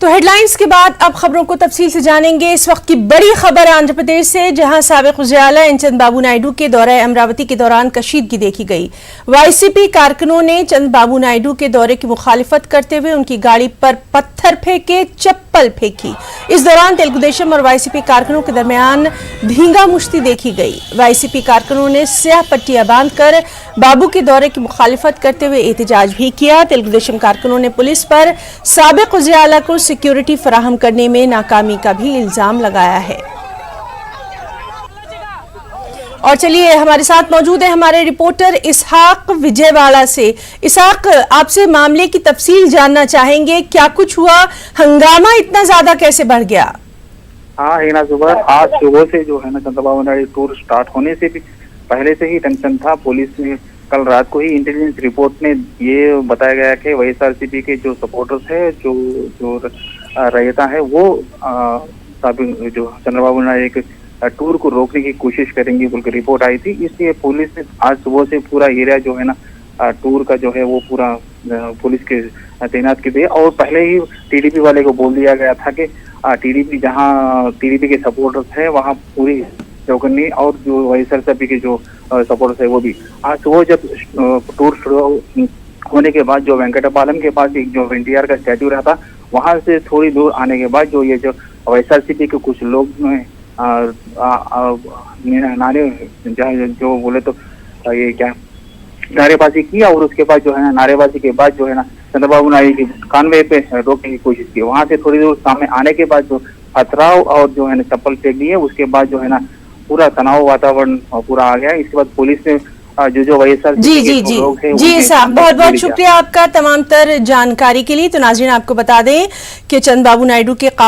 तो हेडलाइंस के बाद अब खबरों को तफसील से जानेंगे। इस वक्त की बड़ी खबर आंध्र प्रदेश से, जहां साबिक वज़ीर-ए-आला एन चंद्रबाबू नायडू के दौरे अमरावती के दौरान कशीदगी देखी गई। वाईसीपी कारकुनों ने चंद्रबाबू नायडू के दौरे की मुखालिफत करते हुए उनकी गाड़ी पर पत्थर फेंके, चप्पल फेंकी। इस दौरान तेलुगु देशम और वाईसीपी कारकुनों के दरमियान धींगा मुश्ती देखी गई। वाईसीपी कारकुनों ने स्याह पट्टियां बांधकर बाबू के दौरे की मुखालिफत करते हुए एहतजाज भी किया। तेलुगु देशम कारकुनों ने पुलिस पर साबिक वज़ीर-ए-आला को सिक्योरिटी फराहम करने में नाकामी का भी इल्जाम लगाया है। और चलिए, हमारे साथ मौजूद है हमारे रिपोर्टर इसहाक विजयवाड़ा से। इसहाक, आपसे मामले की तफसील जानना चाहेंगे, क्या कुछ हुआ, हंगामा इतना ज्यादा कैसे बढ़ गया? हाँ हिना जुबैर, आज सुबह से जो है ना चंद्रबाबू नायडू टूर स्टार्ट होने से भी पहले से ही टेंशन था। पुलिस ने कल रात को ही इंटेलिजेंस रिपोर्ट में ये बताया गया कि वाईएसआरसीपी के जो सपोर्टर्स है, जो रैयता है, वो जो चंद्रबाबू नायडू के टूर को रोकने की कोशिश करेंगे बोलकर रिपोर्ट आई थी। इसलिए पुलिस ने आज सुबह से पूरा एरिया जो है ना टूर का जो है वो पूरा पुलिस के तैनात की दी। और पहले ही टीडीपी वाले को बोल दिया गया था कि टीडीपी के सपोर्टर्स है वहाँ पूरी चौकन्नी, और जो वाईएसआरसीपी के जो सपोर्टर्स है वो भी। आज सुबह जब टूर शुरू होने के बाद जो वेंकटपालम के पास एक जो एनटीआर का स्टैचू रहता, वहां से थोड़ी दूर आने के बाद जो ये जो वाईएसआरसीपी के कुछ लोग नारे जो बोले तो ये क्या नारेबाजी की, और उसके बाद जो है ना नारेबाजी के बाद जो है ना चंद्रबाबू नायडू की कानवे पे रोकने की कोशिश की। वहां से थोड़ी दूर सामने आने के बाद जो पथराव और जो है ना चप्पल फेंक दिए। उसके बाद जो है ना पूरा तनाव वातावरण पूरा आ गया। इसके बाद पुलिस ने जो वाईएसआरसीपी के लोग हैं जी साहब, बहुत बहुत शुक्रिया आपका तमाम तर जानकारी के लिए। तो नाज़रीन, आपको बता दें कि चंद्रबाबू नायडू के